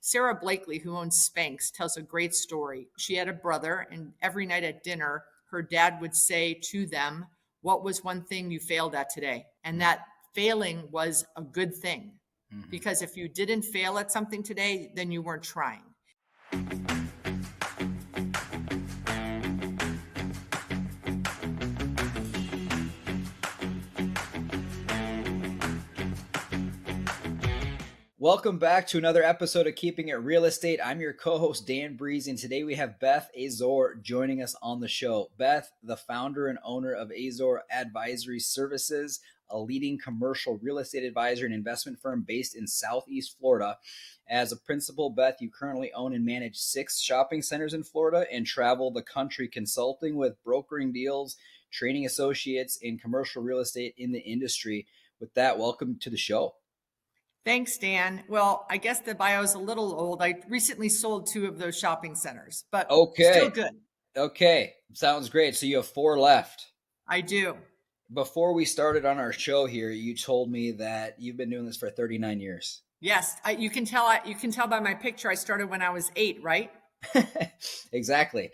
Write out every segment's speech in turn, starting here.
Sarah Blakely, who owns Spanx, tells a great story. She had a brother, and every night at dinner, her dad would say to them, "What was one thing you failed at today?" And that failing was a good thing. Because if you didn't fail at something today, then you weren't trying. Welcome back to another episode of Keeping It Real Estate. I'm your co-host, Dan Breeze, and today we have Beth Azor joining us on the show. Beth, the founder and owner of Azor Advisory Services, a leading commercial real estate advisor and investment firm based in Southeast Florida. As a principal, Beth, you currently own and manage 6 shopping centers in Florida and travel the country consulting with brokering deals, training associates in commercial real estate in the industry. With that, welcome to the show. Thanks, Dan. Well, I guess the bio is a little old. I recently sold 2 of those shopping centers, but still good. Okay. Sounds great. So you have 4 left. I do. Before we started on our show here, you told me that you've been doing this for 39 years. Yes. You can tell by my picture. I started when I was 8, right? Exactly.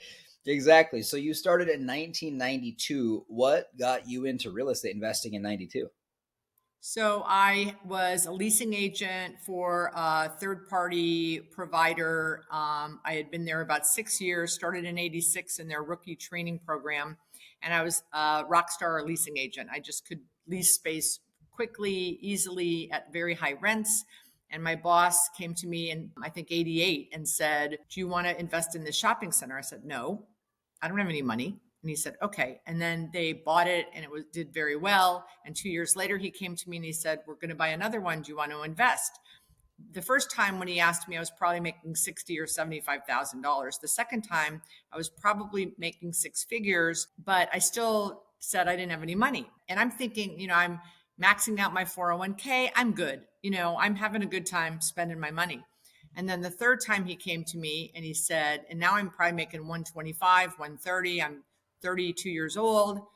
So you started in 1992. What got you into real estate investing in 92? So I was a leasing agent for a third-party provider. I had been there about 6 years, started in 86 in their rookie training program, and I was a rock star leasing agent. I just could lease space quickly, easily at very high rents. And my boss came to me in, I think, 88 and said, "Do you want to invest in this shopping center?" I said, "No, I don't have any money." And he said, "Okay." And then they bought it and it did very well. And 2 years later, he came to me and he said, "We're going to buy another one. Do you want to invest?" The first time when he asked me, I was probably making $60,000 or $75,000. The second time, I was probably making 6 figures, but I still said I didn't have any money. And I'm thinking, I'm maxing out my 401k. I'm good. I'm having a good time spending my money. And then the third time he came to me and he said, and now I'm probably making 125, 130. I'm 32 years old.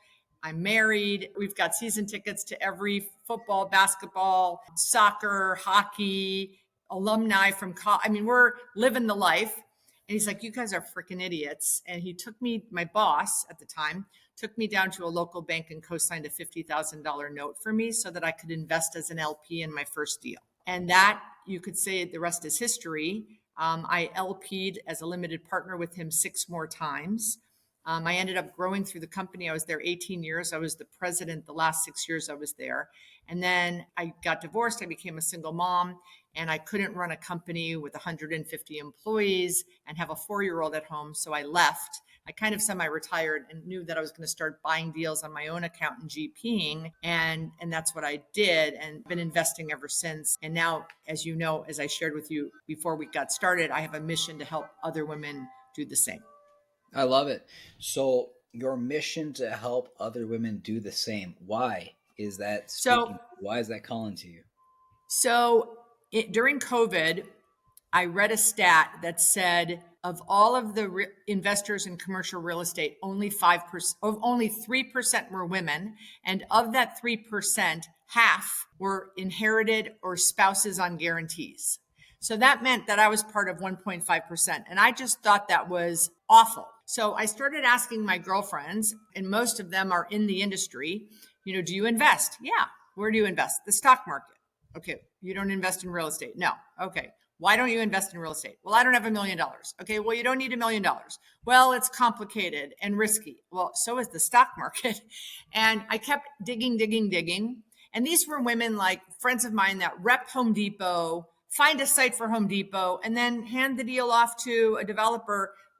I'm married. We've got season tickets to every football, basketball, soccer, hockey, alumni from college. I mean, we're living the life. And he's like, "You guys are freaking idiots." And he took me, my boss at the time, took me down to a local bank and co-signed a $50,000 note for me so that I could invest as an LP in my first deal. And that, you could say the rest is history. I LP'd as a limited partner with him 6 more times. I ended up growing through the company. I was there 18 years. I was the president the last 6 years I was there. And then I got divorced. I became a single mom, and I couldn't run a company with 150 employees and have a 4-year-old at home. So I left. I kind of semi-retired and knew that I was going to start buying deals on my own account and GPing. And that's what I did, and been investing ever since. And now, as you know, as I shared with you before we got started, I have a mission to help other women do the same. I love it. So your mission to help other women do the same. Why is that speaking? Why is that calling to you? So during COVID, I read a stat that said of all of the investors in commercial real estate, only 3% were women. And of that 3%, half were inherited or spouses on guarantees. So that meant that I was part of 1.5%. And I just thought that was awful. So I started asking my girlfriends, and most of them are in the industry, "Do you invest?" "Yeah." "Where do you invest?" "The stock market." "Okay." "You don't invest in real estate?" "No." "Okay. Why don't you invest in real estate?" "Well, I don't have $1 million. "Okay. Well, you don't need $1 million. "Well, it's complicated and risky." "Well, so is the stock market." And I kept digging. And these were women like friends of mine that rep Home Depot, find a site for Home Depot, and then hand the deal off to a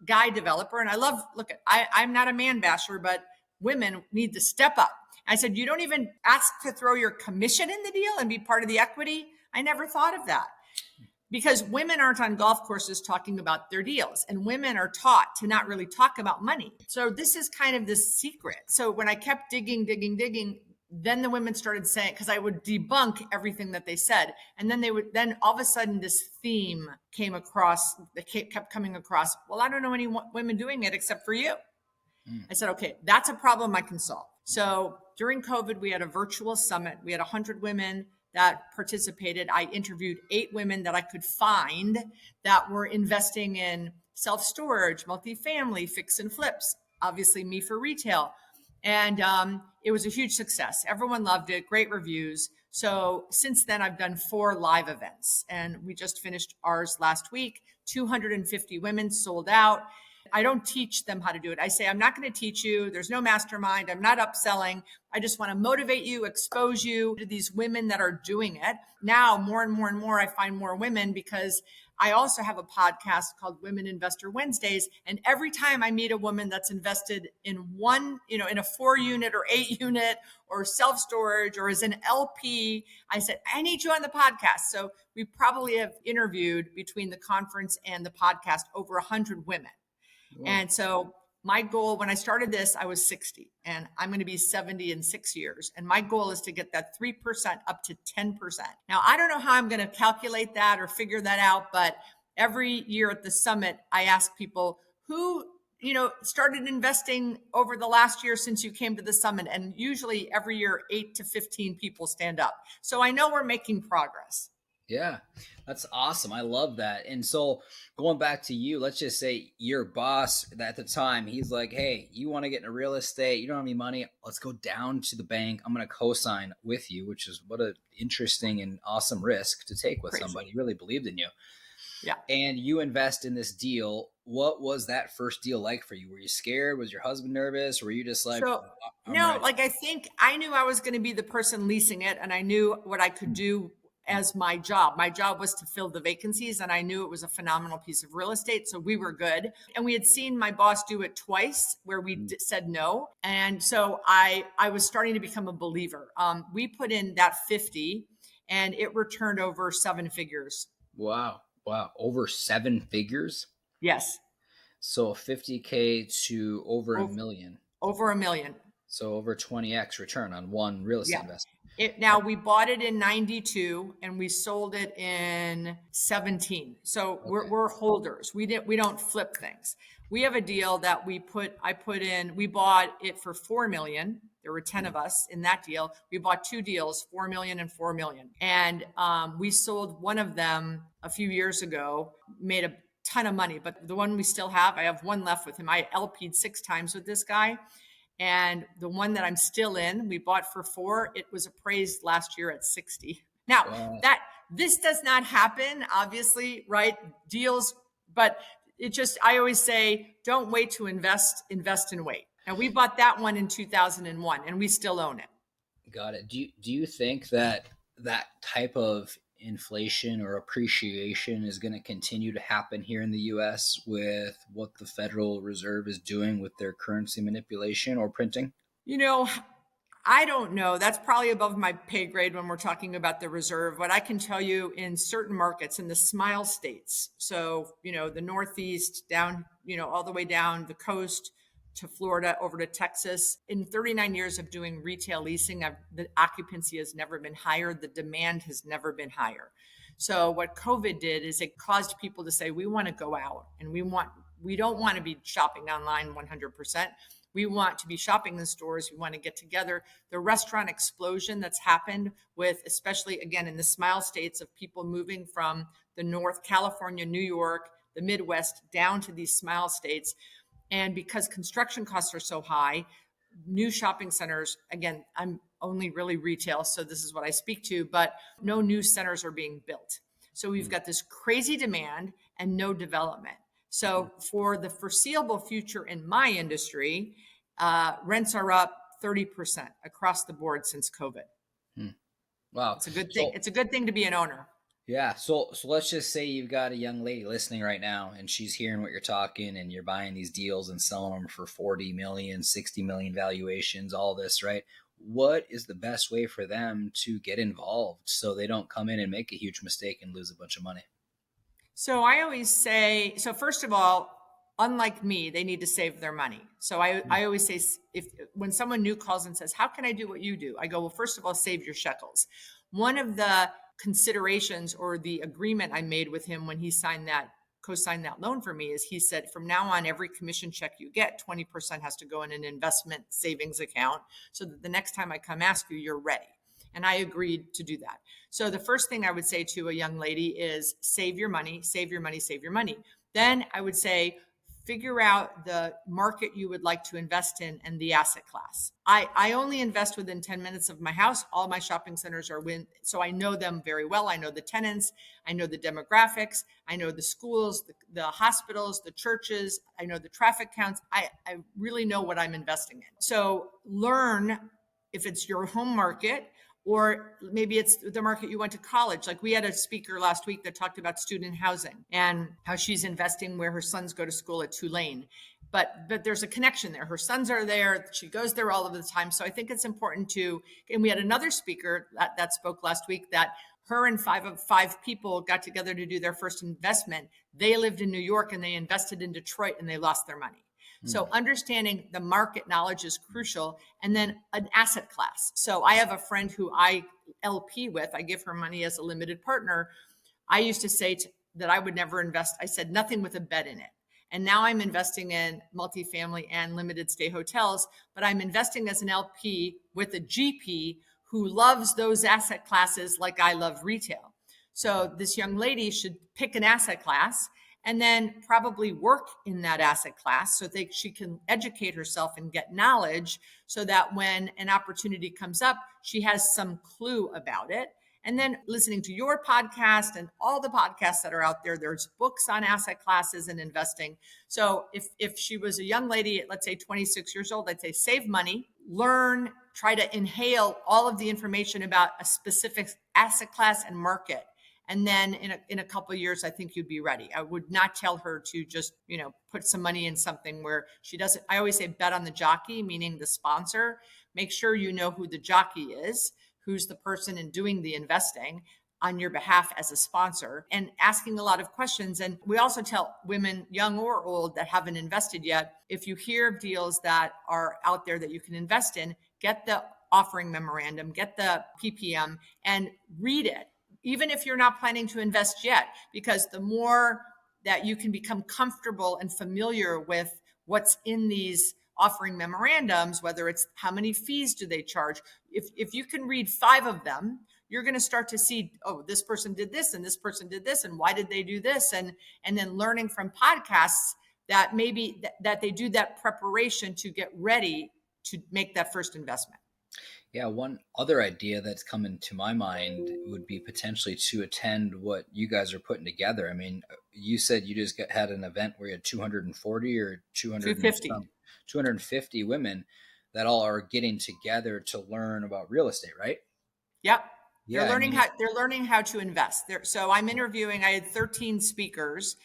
guy developer. And I'm not a man basher, but women need to step up. I said, "You don't even ask to throw your commission in the deal and be part of the equity?" I never thought of that. Because women aren't on golf courses talking about their deals, and women are taught to not really talk about money. So this is kind of this secret. So when I kept digging, then the women started saying, because I would debunk everything that they said. And then all of a sudden this theme kept coming across. "Well, I don't know any women doing it except for you." I said, "Okay, that's a problem I can solve." So during COVID, we had a virtual summit. We had 100 women that participated. I interviewed 8 women that I could find that were investing in self-storage, multifamily, fix and flips, obviously me for retail. And it was a huge success. Everyone loved it, great reviews. So since then, I've done 4 live events, and we just finished ours last week. 250 women sold out. I don't teach them how to do it. I say, I'm not going to teach you. There's no mastermind. I'm not upselling. I just want to motivate you, expose you to these women that are doing it. Now, more and more and more, I find more women because I also have a podcast called Women Investor Wednesdays. And every time I meet a woman that's invested in one, in a 4-unit or 8-unit or self-storage or as an LP, I said, I need you on the podcast. So we probably have interviewed between the conference and the podcast over 100 women. Wow. And so my goal when I started this, I was 60 and I'm going to be 70 in 6 years. And my goal is to get that 3% up to 10%. Now, I don't know how I'm going to calculate that or figure that out, but every year at the summit, I ask people who, started investing over the last year since you came to the summit. And usually every year, 8 to 15 people stand up. So I know we're making progress. Yeah, that's awesome. I love that. And so going back to you, let's just say your boss at the time, he's like, hey, you want to get into real estate? You don't have any money. Let's go down to the bank. I'm going to co-sign with you, which is what an interesting and awesome risk to take with somebody who really believed in you. Yeah. And you invest in this deal. What was that first deal like for you? Were you scared? Was your husband nervous? Were you just like, no, ready? I think I knew I was going to be the person leasing it, and I knew what I could do as my job. My job was to fill the vacancies, and I knew it was a phenomenal piece of real estate. So we were good. And we had seen my boss do it twice where we said no. And so I was starting to become a believer. We put in that 50 and it returned over 7 figures. Wow. Over 7 figures? Yes. So 50K to over $1 million. Over $1 million. So over 20x return on one real estate investment. Now we bought it in 92 and we sold it in 17. So we're holders. We don't flip things. We have a deal that we bought it for 4 million. There were 10 of us in that deal. We bought 2 deals, 4 million and 4 million. And we sold one of them a few years ago, made a ton of money, but the one we still have, I have one left with him. I LP'd 6 times with this guy. And the one that I'm still in, we bought for 4. It was appraised last year at 60. Now this does not happen, obviously, right? Deals, but I always say, don't wait to invest and wait. And we bought that one in 2001 and we still own it. Got it. Do you think that type of inflation or appreciation is going to continue to happen here in the US with what the Federal Reserve is doing with their currency manipulation or printing? I don't know. That's probably above my pay grade when we're talking about the reserve. But I can tell you in certain markets, in the smile states, so, the Northeast down, all the way down the coast to Florida, over to Texas. In 39 years of doing retail leasing, the occupancy has never been higher. The demand has never been higher. So what COVID did is it caused people to say, we want to go out and we don't want to be shopping online 100%. We want to be shopping in stores. We want to get together. The restaurant explosion that's happened with, especially again, in the smile states of people moving from the North, California, New York, the Midwest down to these smile states. And because construction costs are so high, new shopping centers, again, I'm only really retail, so this is what I speak to, but no new centers are being built. So we've got this crazy demand and no development. So for the foreseeable future in my industry, rents are up 30% across the board since COVID. Wow. It's a good thing. It's a good thing to be an owner. Yeah. So let's just say you've got a young lady listening right now and she's hearing what you're talking and you're buying these deals and selling them for 40 million, 60 million valuations, all this, right? What is the best way for them to get involved so they don't come in and make a huge mistake and lose a bunch of money? So I always say, first of all, unlike me, they need to save their money. So I always say, when someone new calls and says, how can I do what you do? I go, well, first of all, save your shekels. One of the considerations or the agreement I made with him when he co-signed that loan for me is he said, from now on, every commission check you get, 20% has to go in an investment savings account so that the next time I come ask you, you're ready. And I agreed to do that. So the first thing I would say to a young lady is save your money, save your money, save your money. Then I would say, figure out the market you would like to invest in and the asset class. I only invest within 10 minutes of my house. All my shopping centers are so I know them very well. I know the tenants, I know the demographics, I know the schools, the hospitals, the churches, I know the traffic counts. I really know what I'm investing in. So learn if it's your home market, or maybe it's the market you went to college. Like we had a speaker last week that talked about student housing and how she's investing where her sons go to school at Tulane. But there's a connection there. Her sons are there. She goes there all of the time. So I think it's important to, and we had another speaker that spoke last week that her and five people got together to do their first investment. They lived in New York and they invested in Detroit and they lost their money. So understanding the market knowledge is crucial. And then an asset class. So I have a friend who I LP with, I give her money as a limited partner. I used to say that I would never invest. I said nothing with a bet in it. And now I'm investing in multifamily and limited stay hotels, but I'm investing as an LP with a GP who loves those asset classes like I love retail. So this young lady should pick an asset class and then probably work in that asset class so that she can educate herself and get knowledge so that when an opportunity comes up, she has some clue about it. And then listening to your podcast and all the podcasts that are out there, there's books on asset classes and investing. So if she was a young lady at, let's say, 26 years old, I'd say save money, learn, try to inhale all of the information about a specific asset class and market. And then in a couple of years, I think you'd be ready. I would not tell her to just, put some money in something where she doesn't. I always say bet on the jockey, meaning the sponsor. Make sure you know who the jockey is, who's the person in doing the investing on your behalf as a sponsor, and asking a lot of questions. And we also tell women, young or old, that haven't invested yet, if you hear of deals that are out there that you can invest in, get the offering memorandum, get the PPM, and read it. Even if you're not planning to invest yet, because the more that you can become comfortable and familiar with what's in these offering memorandums, whether it's how many fees do they charge, if you can read 5 of them, you're going to start to see, oh, this person did this and this person did this, and why did they do this? And then learning from podcasts that maybe that they do that preparation to get ready to make that first investment. Yeah, one other idea that's come into my mind would be potentially to attend what you guys are putting together. I mean, you said you just had an event where you had 240 or 250 women that all are getting together to learn about real estate, right? Yep. Yeah, They're learning how to invest. So I'm interviewing, I had 13 speakers.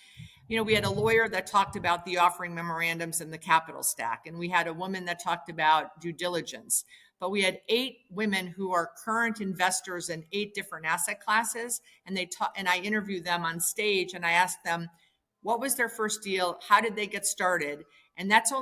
We had a lawyer that talked about the offering memorandums and the capital stack, and we had a woman that talked about due diligence. But we had 8 women who are current investors in 8 different asset classes, and I interviewed them on stage, and I asked them, what was their first deal? How did they get started? And that's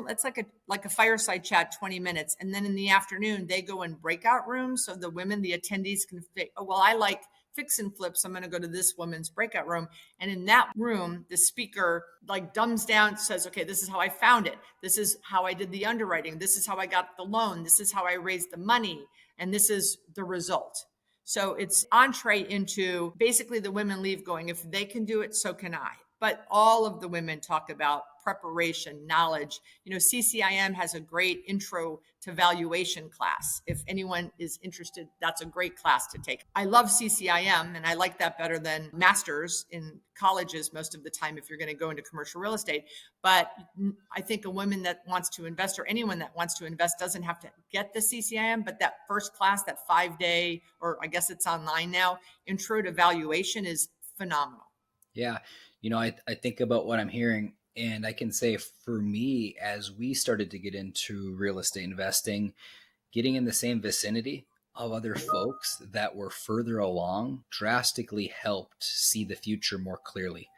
like a fireside chat, 20 minutes. And then in the afternoon, they go in breakout rooms so the women, the attendees can I like fix and flips. I'm going to go to this woman's breakout room. And in that room, the speaker dumbs down, says, okay, this is how I found it. This is how I did the underwriting. This is how I got the loan. This is how I raised the money. And this is the result. So it's entree into basically the women leave going, if they can do it, so can I. But all of the women talk about preparation, knowledge. CCIM has a great intro to valuation class. If anyone is interested, that's a great class to take. I love CCIM, and I like that better than masters in colleges most of the time if you're going to go into commercial real estate. But I think a woman that wants to invest, or anyone that wants to invest, doesn't have to get the CCIM, but that first class, that 5-day, or I guess it's online now, intro to valuation is phenomenal. Yeah. I think about what I'm hearing, and I can say for me, as we started to get into real estate investing, getting in the same vicinity of other folks that were further along drastically helped see the future more clearly.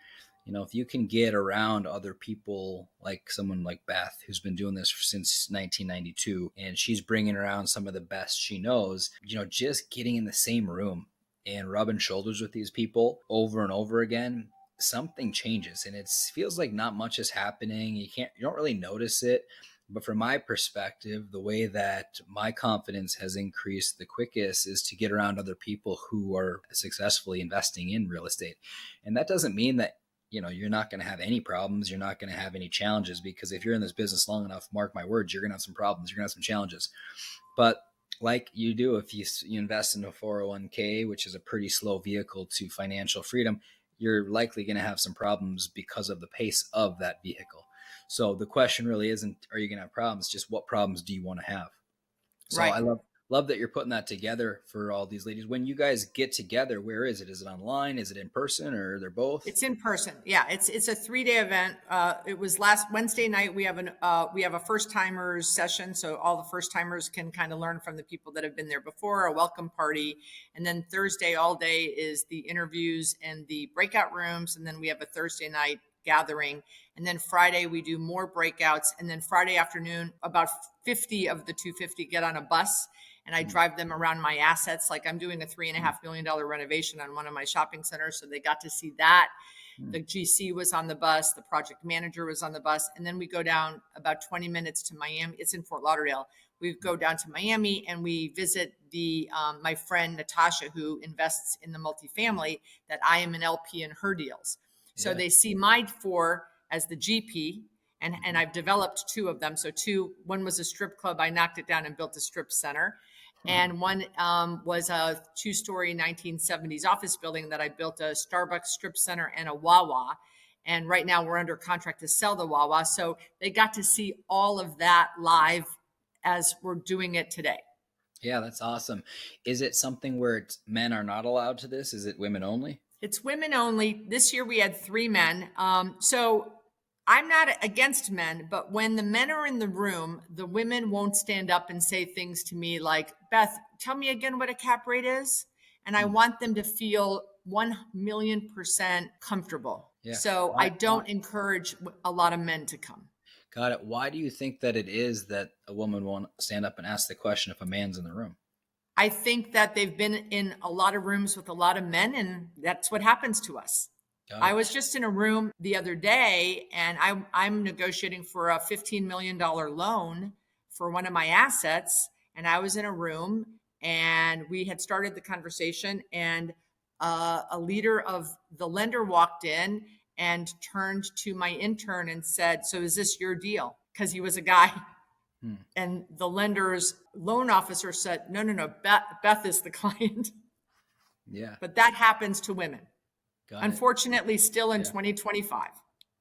If you can get around other people, like someone like Beth, who's been doing this since 1992, and she's bringing around some of the best she knows, just getting in the same room and rubbing shoulders with these people over and over again, something changes, and it feels like not much is happening. You don't really notice it, But from my perspective, the way that my confidence has increased the quickest is to get around other people who are successfully investing in real estate. And that doesn't mean that, you're not going to have any problems. You're not going to have any challenges, because if you're in this business long enough, mark my words, you're going to have some problems. You're going to have some challenges. But like you do, if you invest in a 401k, which is a pretty slow vehicle to financial freedom, you're likely going to have some problems because of the pace of that vehicle. So the question really isn't, are you going to have problems? Just what problems do you want to have? So Right. I love that you're putting that together for all these ladies. When you guys get together, where is it? Is it online? Is it in person, or they're both? It's in person. Yeah, it's a 3-day event. It was last Wednesday night. We have a first timers session, so all the first timers can kind of learn from the people that have been there before. A welcome party, and then Thursday all day is the interviews and the breakout rooms, and then we have a Thursday night gathering, and then Friday we do more breakouts, and then Friday afternoon about 50 of the 250 get on a bus, and I drive them around my assets. Like I'm doing a $3.5 million renovation on one of my shopping centers. So they got to see that. The GC was on the bus. The project manager was on the bus. And then we go down about 20 minutes to Miami. It's in Fort Lauderdale. We go down to Miami and we visit my friend Natasha, who invests in the multifamily, that I am an LP in her deals. So they see my 4 as the GP. And I've developed 2 of them. So one was a strip club. I knocked it down and built a strip center. And one was a 2-story 1970s office building that I built a Starbucks strip center and a Wawa. And right now we're under contract to sell the Wawa. So they got to see all of that live as we're doing it today. Yeah, that's awesome. Is it something where men are not allowed to this? Is it women only? It's women only. This year we had 3 men. So I'm not against men, but when the men are in the room, the women won't stand up and say things to me like, Beth, tell me again what a cap rate is. And I want them to feel 1,000,000% comfortable. Yeah. So I don't encourage a lot of men to come. Got it. Why do you think that it is that a woman won't stand up and ask the question if a man's in the room? I think that they've been in a lot of rooms with a lot of men, and that's what happens to us. I was just in a room the other day, and I'm negotiating for a $15 million loan for one of my assets. And I was in a room, and we had started the conversation, and a leader of the lender walked in and turned to my intern and said, so is this your deal? Because he was a guy. And the lender's loan officer said, no, Beth is the client. Yeah. But that happens to women. Unfortunately, still in Yeah. 2025.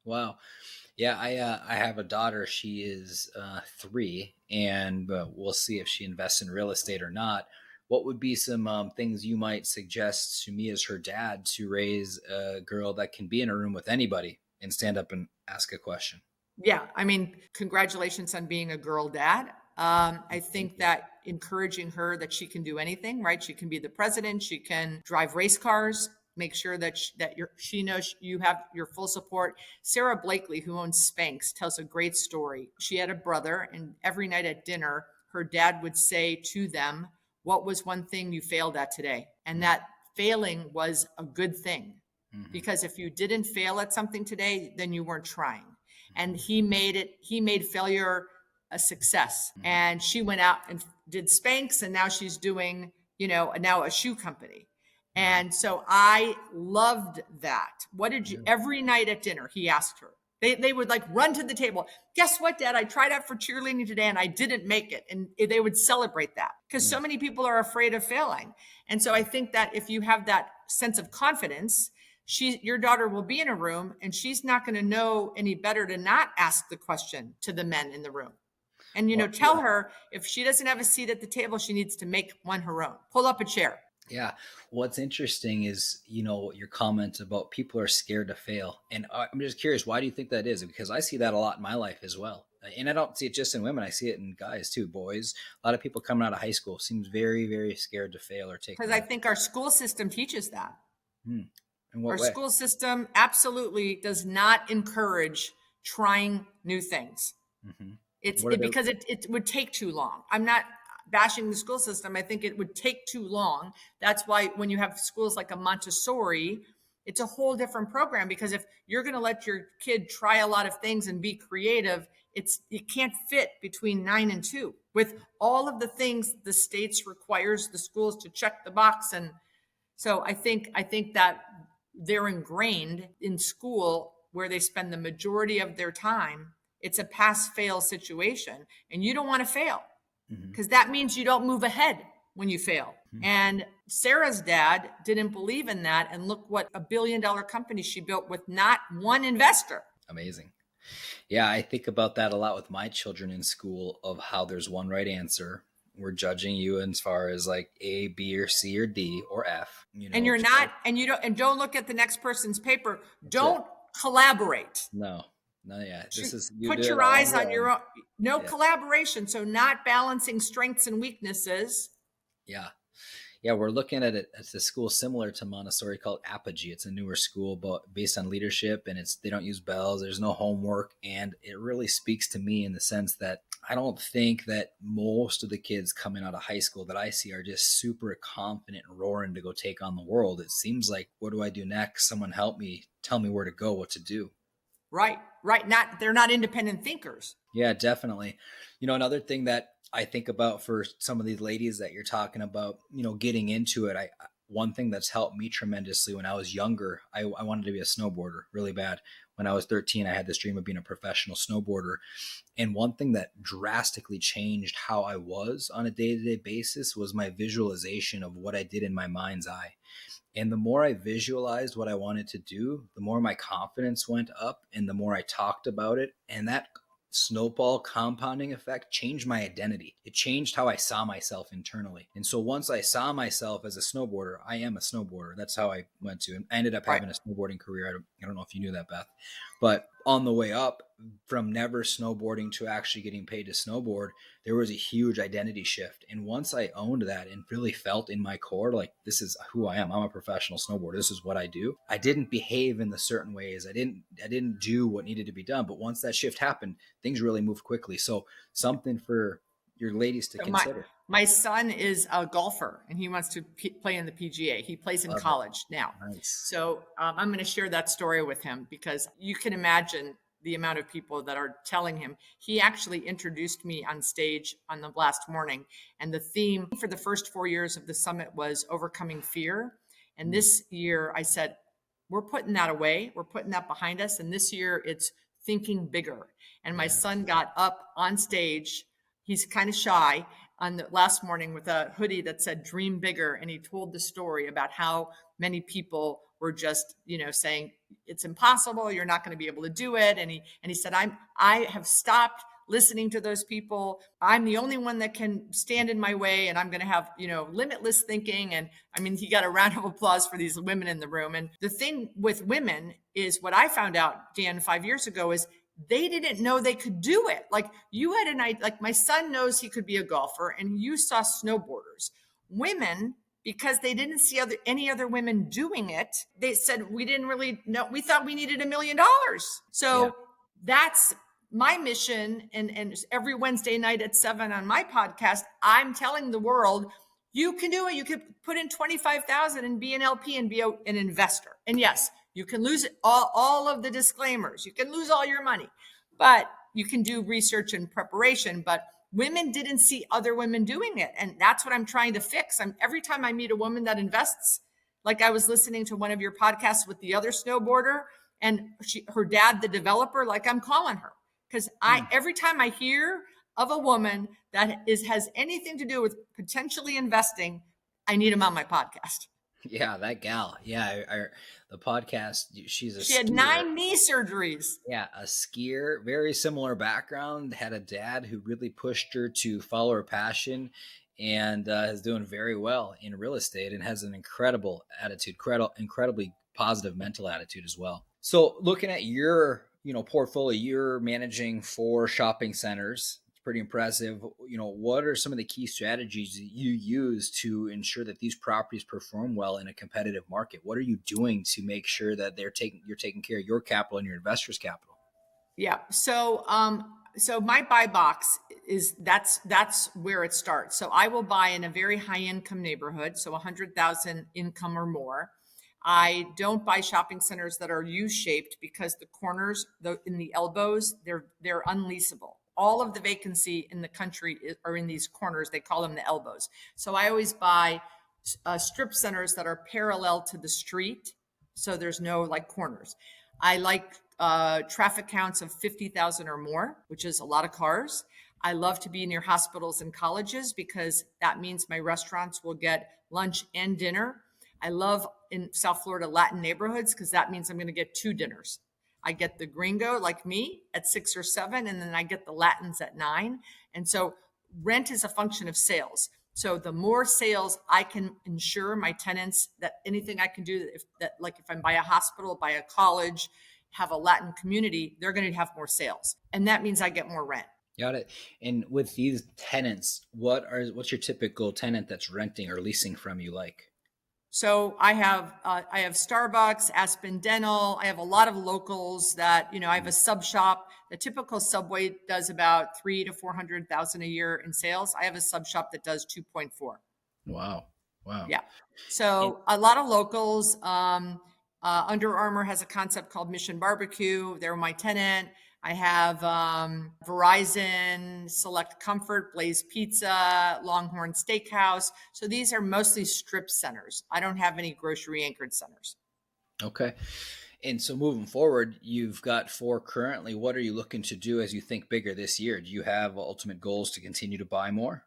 Wow. Yeah, I have a daughter. She is 3, and we'll see if she invests in real estate or not. What would be some things you might suggest to me as her dad to raise a girl that can be in a room with anybody and stand up and ask a question? Yeah, I mean, congratulations on being a girl dad. I think that encouraging her that she can do anything, right? She can be the president. She can drive race cars. Make sure that she knows you have your full support. Sarah Blakely, who owns Spanx, tells a great story. She had a brother, and every night at dinner, her dad would say to them, what was one thing you failed at today? And that failing was a good thing. Because if you didn't fail at something today, then you weren't trying. And he made failure a success. And she went out and did Spanx, and now she's doing, now a shoe company. And so I loved that. What did you, every night at dinner, he asked her. They would like run to the table. Guess what, Dad? I tried out for cheerleading today and I didn't make it. And they would celebrate that because so many people are afraid of failing. And so I think that if you have that sense of confidence, your daughter will be in a room and she's not going to know any better to not ask the question to the men in the room. And, tell her if she doesn't have a seat at the table, she needs to make one her own. Pull up a chair. Yeah. What's interesting is, your comment about people are scared to fail. And I'm just curious, why do you think that is? Because I see that a lot in my life as well. And I don't see it just in women. I see it in guys too, boys. A lot of people coming out of high school seems very, very scared to fail or take. Because I think our school system teaches that. In what Our way? school system absolutely does not encourage trying new things. Because it would take too long. I'm not bashing the school system. I think it would take too long. That's why when you have schools like a Montessori, it's a whole different program, because if you're going to let your kid try a lot of things and be creative, it can't fit between 9 and 2 with all of the things the states requires the schools to check the box. And so I think that they're ingrained in school where they spend the majority of their time. It's a pass fail situation, and you don't want to fail, because that means you don't move ahead when you fail. And Sarah's dad didn't believe in that. And look what a $1 billion company she built with not one investor. Amazing. Yeah, I think about that a lot with my children in school, of how there's one right answer. We're judging you as far as like A, B, or C, or D, or F. And you're not, and you don't look at the next person's paper. Don't collaborate. No, yeah. Put your eyes on your own. No collaboration. So not balancing strengths and weaknesses. Yeah. Yeah, we're looking at it at a school similar to Montessori called Apogee. It's a newer school, but based on leadership, and they don't use bells. There's no homework, and it really speaks to me in the sense that I don't think that most of the kids coming out of high school that I see are just super confident and roaring to go take on the world. It seems like, what do I do next? Someone help me, tell me where to go, what to do. Right. They're not independent thinkers. Yeah, definitely. Another thing that I think about for some of these ladies that you're talking about, getting into it. One thing that's helped me tremendously when I was younger, I wanted to be a snowboarder really bad. When I was 13, I had this dream of being a professional snowboarder. And one thing that drastically changed how I was on a day-to-day basis was my visualization of what I did in my mind's eye. And the more I visualized what I wanted to do, the more my confidence went up and the more I talked about it. And that snowball compounding effect changed my identity. It changed how I saw myself internally. And so once I saw myself as a snowboarder, I am a snowboarder. That's how I went to. And I ended up having a snowboarding career. I don't know if you knew that, Beth. But on the way up from never snowboarding to actually getting paid to snowboard, there was a huge identity shift. And once I owned that and really felt in my core, like, this is who I am. I'm a professional snowboarder. This is what I do. I didn't behave in the certain ways. I didn't do what needed to be done. But once that shift happened, things really moved quickly. So something for your ladies to consider. My son is a golfer, and he wants to play in the PGA. He plays in college now. Nice. So I'm going to share that story with him, because you can imagine the amount of people that are telling him. He actually introduced me on stage on the last morning, and the theme for the first 4 years of the summit was overcoming fear. And this year I said, we're putting that away. We're putting that behind us. And this year it's thinking bigger. And my son got up on stage. He's kind of shy, on the last morning, with a hoodie that said "Dream Bigger," and he told the story about how many people were just, saying it's impossible. You're not going to be able to do it. And he said, I have stopped listening to those people. I'm the only one that can stand in my way, and I'm going to have, limitless thinking. And I mean, he got a round of applause for these women in the room. And the thing with women is, what I found out, Dan, 5 years ago, is they didn't know they could do it. Like, you had an idea, like my son knows he could be a golfer, and you saw snowboarders. Women, because they didn't see any other women doing it, they said, we didn't really know. We thought we needed $1 million. So that's my mission. And every Wednesday night at 7 on my podcast, I'm telling the world, you can do it. You could put in 25,000 and be an LP and be an investor. And yes, you can lose all of the disclaimers. You can lose all your money, but you can do research and preparation. But women didn't see other women doing it. And that's what I'm trying to fix. Every time I meet a woman that invests, like I was listening to one of your podcasts with the other snowboarder, and her dad, the developer, like I'm calling her, because every time I hear of a woman that has anything to do with potentially investing, I need them on my podcast. Yeah, that gal. Yeah, the podcast, she had 9 knee surgeries. Yeah, a skier, very similar background, had a dad who really pushed her to follow her passion, and is doing very well in real estate and has an incredible attitude, incredibly positive mental attitude as well. So looking at your, portfolio, you're managing 4 shopping centers. Pretty impressive. What are some of the key strategies that you use to ensure that these properties perform well in a competitive market? What are you doing to make sure that you're taking care of your capital and your investors' capital? Yeah. So my buy box that's where it starts. So I will buy in a very high income neighborhood, so 100,000 income or more. I don't buy shopping centers that are U-shaped because the corners in the elbows, they're unleasable. All of the vacancy in the country are in these corners. They call them the elbows. So I always buy strip centers that are parallel to the street, so there's no like corners. I like traffic counts of 50,000 or more, which is a lot of cars. I love to be near hospitals and colleges because that means my restaurants will get lunch and dinner. I love in South Florida Latin neighborhoods because that means I'm going to get 2 dinners. I get the gringo like me at 6 or 7, and then I get the Latins at 9. And so rent is a function of sales. So the more sales I can ensure my tenants, that anything I can do, if I'm by a hospital, by a college, have a Latin community, they're going to have more sales. And that means I get more rent. Got it. And with these tenants, what's your typical tenant that's renting or leasing from you like? So I have Starbucks, Aspen Dental. I have a lot of locals that, I have a sub shop. The typical Subway does about 300,000 to 400,000 a year in sales. I have a sub shop that does 2.4. Wow. Yeah. So a lot of locals. Under Armour has a concept called Mission Barbecue. They're my tenant. I have Verizon, Select Comfort, Blaze Pizza, Longhorn Steakhouse. So these are mostly strip centers. I don't have any grocery anchored centers. Okay. And so moving forward, you've got 4 currently. What are you looking to do as you think bigger this year? Do you have ultimate goals to continue to buy more?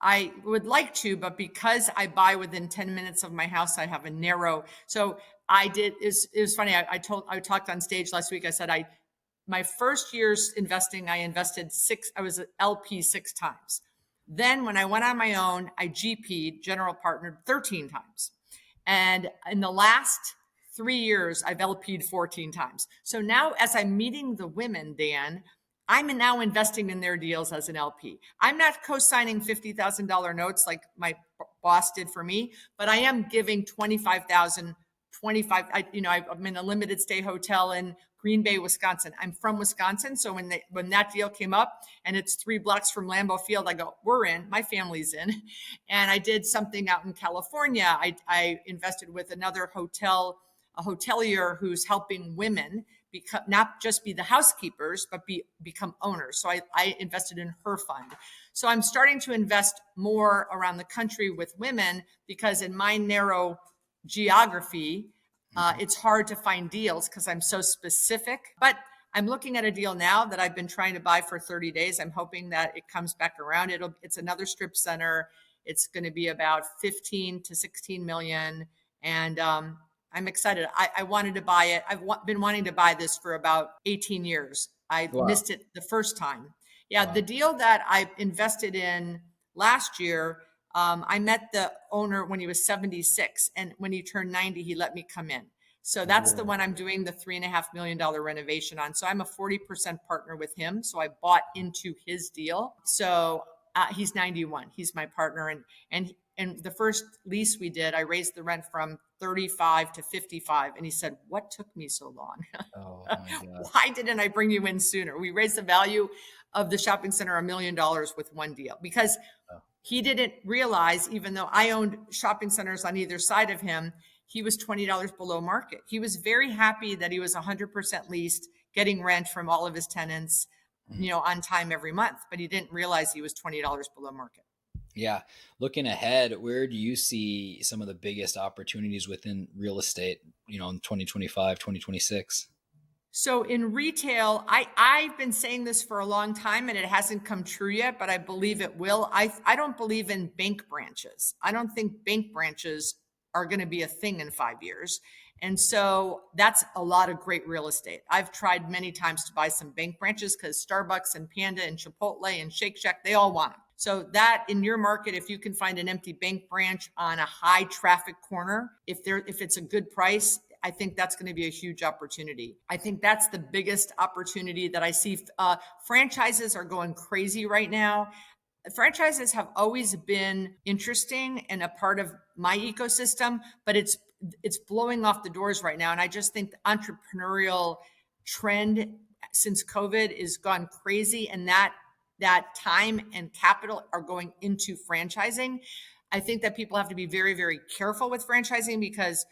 I would like to, but because I buy within 10 minutes of my house, I have a narrow. So it was funny. I talked on stage last week. I said, my first year's investing, I was an LP 6 times. Then when I went on my own, I GP'd, general partnered 13 times. And in the last 3 years, I've LP'd 14 times. So now as I'm meeting the women, Dan, I'm now investing in their deals as an LP. I'm not co-signing $50,000 notes like my boss did for me, but I am giving 25,000, 25. I'm in a limited stay hotel in Green Bay, Wisconsin. I'm from Wisconsin. So when that deal came up and it's 3 blocks from Lambeau Field, I go, we're in, my family's in. And I did something out in California. I invested with another a hotelier who's helping women not just be the housekeepers, but become owners. So I invested in her fund. So I'm starting to invest more around the country with women because in my narrow geography, it's hard to find deals because I'm so specific. But I'm looking at a deal now that I've been trying to buy for 30 days. I'm hoping that it comes back around. It's another strip center. It's going to be about 15 to 16 million. And I'm excited. I wanted to buy it. I've been wanting to buy this for about 18 years. I missed it the first time. Yeah, wow. The deal that I invested in last year, I met the owner when he was 76. And when he turned 90, he let me come in. So that's the one I'm doing the $3.5 million renovation on. So I'm a 40% partner with him. So I bought into his deal. So he's 91. He's my partner. And the first lease we did, I raised the rent from 35 to 55. And he said, what took me so long? Oh my God. Why didn't I bring you in sooner? We raised the value of the shopping center $1 million with one deal because he didn't realize, even though I owned shopping centers on either side of him, he was $20 below market. He was very happy that he was 100% leased, getting rent from all of his tenants, on time every month, but he didn't realize he was $20 below market. Yeah. Looking ahead, where do you see some of the biggest opportunities within real estate, in 2025, 2026? So in retail, I've been saying this for a long time and it hasn't come true yet, but I believe it will. I don't believe in bank branches. I don't think bank branches are going to be a thing in 5 years. And so that's a lot of great real estate. I've tried many times to buy some bank branches because Starbucks and Panda and Chipotle and Shake Shack, they all want them. So that in your market, if you can find an empty bank branch on a high traffic corner, if it's a good price, I think that's going to be a huge opportunity. I think that's the biggest opportunity that I see. Franchises are going crazy right now. Franchises have always been interesting and a part of my ecosystem, but it's blowing off the doors right now. And I just think the entrepreneurial trend since COVID is gone crazy, and that time and capital are going into franchising. I think that people have to be very, very careful with franchising because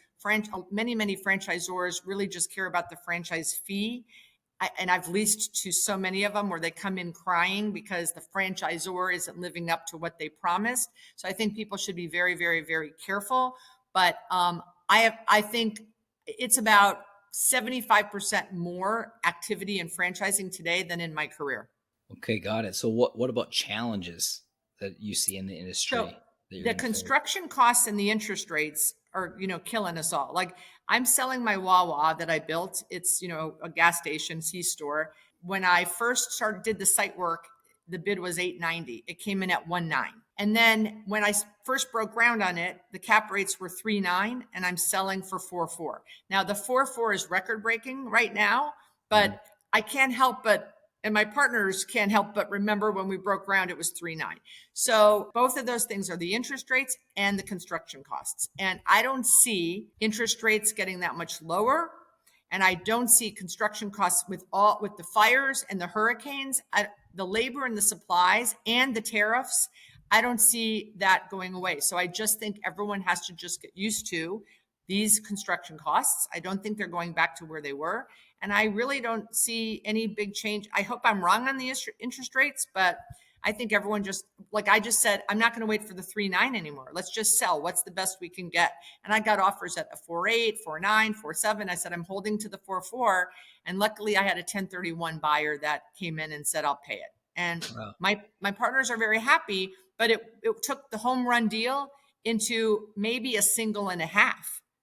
many franchisors really just care about the franchise fee. And I've leased to so many of them where they come in crying because the franchisor isn't living up to what they promised. So I think people should be very, very, very careful. But I think it's about 75% more activity in franchising today than in my career. Okay, got it. So what about challenges that you see in the So industry that you're the going to face? construction costs and the interest rates are, killing us all. Like I'm selling my Wawa that I built. It's, a gas station, C-store. When I first did the site work, the bid was 890. It came in at 1.9. And then when I first broke ground on it, the cap rates were 3.9 and I'm selling for 4.4. Now the 4.4 is record breaking right now, but I can't help but, and my partners can't help but remember when we broke ground, it was 3.9. So both of those things are the interest rates and the construction costs. And I don't see interest rates getting that much lower. And I don't see construction costs with the fires and the hurricanes, the labor and the supplies and the tariffs. I don't see that going away. So I just think everyone has to just get used to these construction costs. I don't think they're going back to where they were. And I really don't see any big change. I hope I'm wrong on the interest rates, but I think everyone just, like I just said, I'm not going to wait for the 3.9 anymore. Let's just sell. What's the best we can get? And I got offers at a 4.8, 4.9, 4.7. I said, I'm holding to the 4.4. And luckily I had a 1031 buyer that came in and said, I'll pay it. And Wow. my partners are very happy, but it took the home run deal into maybe a 1.5,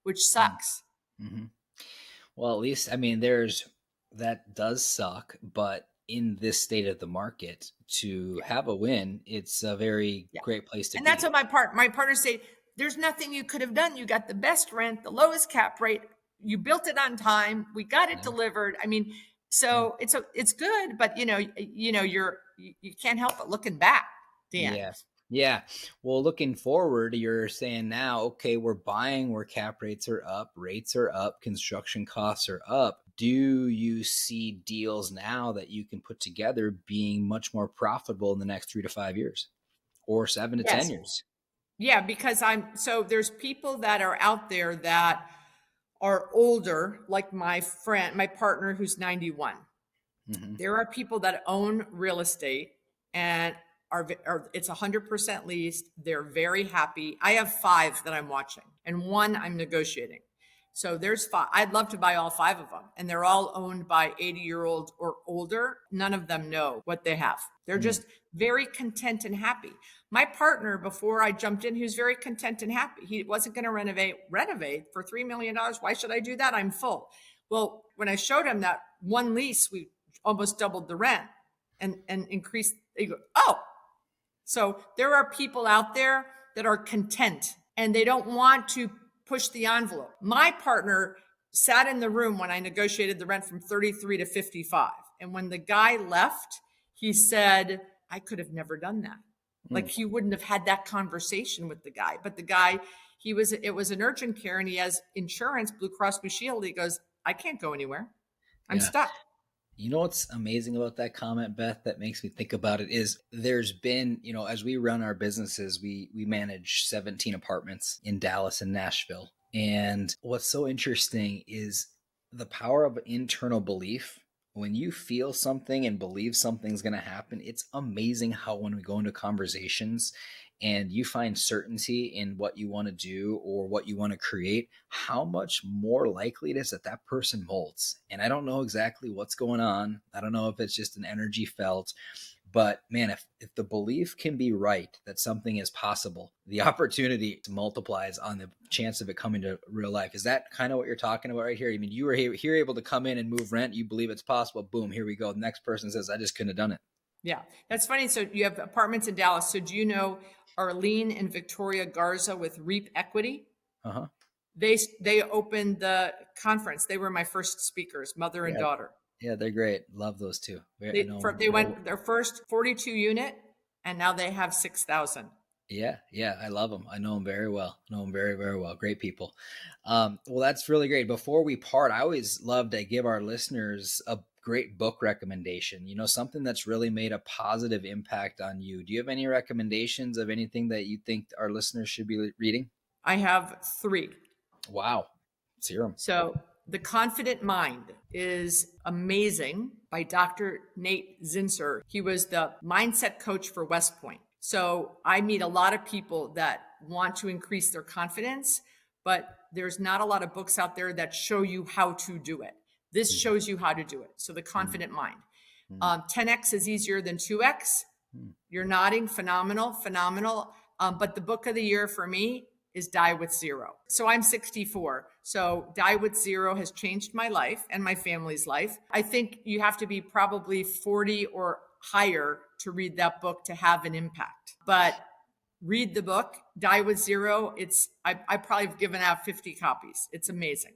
which sucks. Mm-hmm. Well, at least, I mean, that does suck, but in this state of the market, to have a win, it's a very great place to And be. that's what my partners say. There's nothing you could have done. You got the best rent, the lowest cap rate. You built it on time. We got it delivered. I mean, so it's good, but you can't help but looking back, Dan. Yeah. Yeah. Well, looking forward, you're saying now, okay, we're buying where cap rates are up, rates are up, construction costs are up. Do you see deals now that you can put together being much more profitable in the next 3 to 5 years or 7 to 10 Yes. years? Yeah, because there's people that are out there that are older, like my partner who's 91. Mm-hmm. There are people that own real estate and are it's 100% leased. They're very happy. I have 5 that I'm watching and 1 I'm negotiating. So there's 5. I'd love to buy all 5 of them. And they're all owned by 80-year-olds or older. None of them know what they have. They're just very content and happy. My partner, before I jumped in, he was very content and happy. He wasn't going to renovate for $3 million. Why should I do that? I'm full. Well, when I showed him that one lease, we almost doubled the rent and increased. They go, oh, so there are people out there that are content and they don't want to push the envelope. My partner sat in the room when I negotiated the rent from 33 to 55. And when the guy left, he said, I could have never done that. Like he wouldn't have had that conversation with the guy. But the guy, it was an urgent care and he has insurance, Blue Cross Blue Shield. He goes, I can't go anywhere. I'm stuck. You know what's amazing about that comment, Beth, that makes me think about it is there's been, as we run our businesses, we manage 17 apartments in Dallas and Nashville. And what's so interesting is the power of internal belief. When you feel something and believe something's going to happen, it's amazing how when we go into conversations and you find certainty in what you want to do or what you want to create, how much more likely it is that that person molds. And I don't know exactly what's going on. I don't know if it's just an energy felt, but man, if the belief can be right that something is possible, the opportunity multiplies on the chance of it coming to real life. Is that kind of what you're talking about right here? I mean, you were here able to come in and move rent. You believe it's possible. Boom, here we go. The next person says, I just couldn't have done it. Yeah, that's funny. So you have apartments in Dallas. So do you know Arlene and Victoria Garza with Reap Equity? Uh-huh. They opened the conference. They were my first speakers, mother and daughter. Yeah, they're great. Love those two. They went their first 42 unit, and now they have 6,000. Yeah, I love them. I know them very well. I know them very, very well. Great people. Well, that's really great. Before we part, I always love to give our listeners a great book recommendation, something that's really made a positive impact on you. Do you have any recommendations of anything that you think our listeners should be reading? I have 3. Wow. Let's hear 'em. So, The Confident Mind is amazing by Dr. Nate Zinsser. He was the mindset coach for West Point. So, I meet a lot of people that want to increase their confidence, but there's not a lot of books out there that show you how to do it. This Mm, shows you how to do it. So, The mm, Confident Mind. mm, 10x is easier than 2x. mm. You're nodding, phenomenal, phenomenal. But the book of the year for me is Die with Zero. So I'm 64. So Die with Zero has changed my life and my family's life. I think you have to be probably 40 or higher to read that book to have an impact. But read the book, Die with Zero. I probably have given out 50 copies. It's amazing.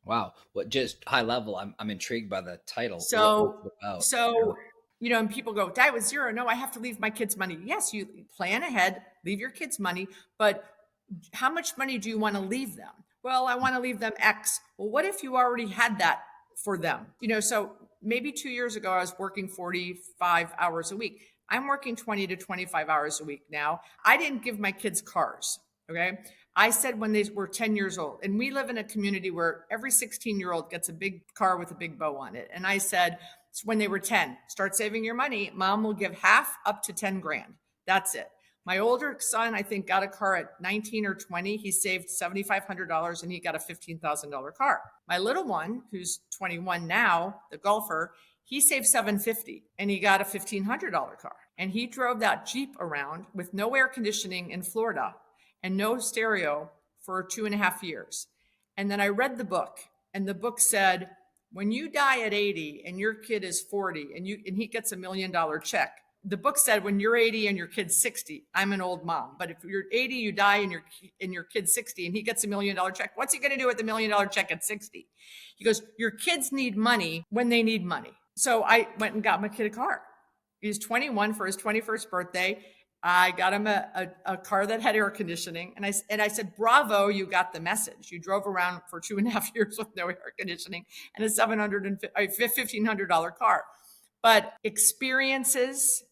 Wow. What just high level? I'm intrigued by the title. What's So, it about? so, and people go, Die with Zero. No, I have to leave my kids money. Yes, you plan ahead, leave your kids money, but how much money do you want to leave them? Well, I want to leave them X. Well, what if you already had that for them? So maybe 2 years ago, I was working 45 hours a week. I'm working 20 to 25 hours a week now. I didn't give my kids cars. Okay. I said when they were 10 years old, and we live in a community where every 16-year-old gets a big car with a big bow on it. And I said, when they were 10, start saving your money. Mom will give half up to 10 grand. That's it. My older son, I think, got a car at 19 or 20. He saved $7,500 and he got a $15,000 car. My little one, who's 21 now, the golfer, he saved $750 and he got a $1,500 car. And he drove that Jeep around with no air conditioning in Florida and no stereo for 2.5 years. And then I read the book, and the book said, when you die at 80 and your kid is 40 and he gets $1 million check, the book said when you're 80 and your kid's 60, I'm an old mom. But if you're 80, you die and your kid's 60 and he gets $1 million check, what's he going to do with the $1 million check at 60? He goes, your kids need money when they need money. So I went and got my kid a car. He was 21 for his 21st birthday. I got him a car that had air conditioning. And I said, bravo, you got the message. You drove around for 2.5 years with no air conditioning and a $1,500 car. But experiences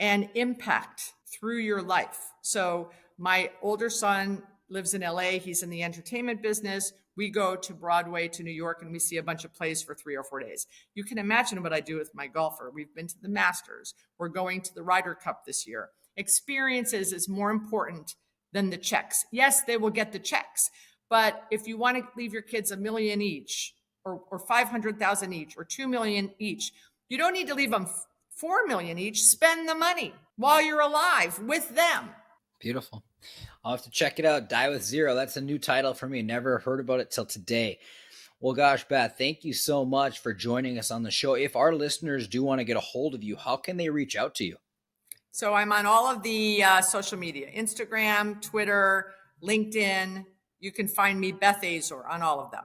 and impact through your life. So my older son lives in LA. He's in the entertainment business. We go to Broadway to New York and we see a bunch of plays for 3 or 4 days. You can imagine what I do with my golfer. We've been to the Masters. We're going to the Ryder Cup this year. Experiences is more important than the checks. Yes, they will get the checks. But if you want to leave your kids $1 million each or 500,000 each or 2 million each, you don't need to leave them 4 million each. Spend the money while you're alive with them. Beautiful. I'll have to check it out. Die with Zero. That's a new title for me. Never heard about it till today. Well, gosh, Beth, thank you so much for joining us on the show. If our listeners do want to get a hold of you, how can they reach out to you? So I'm on all of the social media, Instagram, Twitter, LinkedIn. You can find me, Beth Azor, on all of them.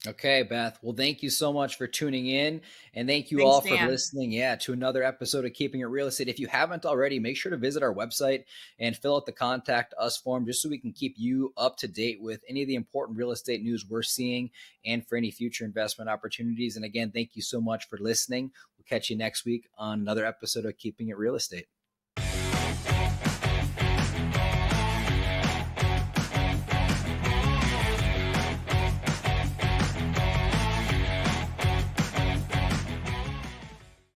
Okay, Beth. Well, thank you so much for tuning in. And thank you Thanks, all for Dan. listening, to another episode of Keeping It Real Estate. If you haven't already, make sure to visit our website and fill out the Contact Us form just so we can keep you up to date with any of the important real estate news we're seeing and for any future investment opportunities. And again, thank you so much for listening. We'll catch you next week on another episode of Keeping It Real Estate.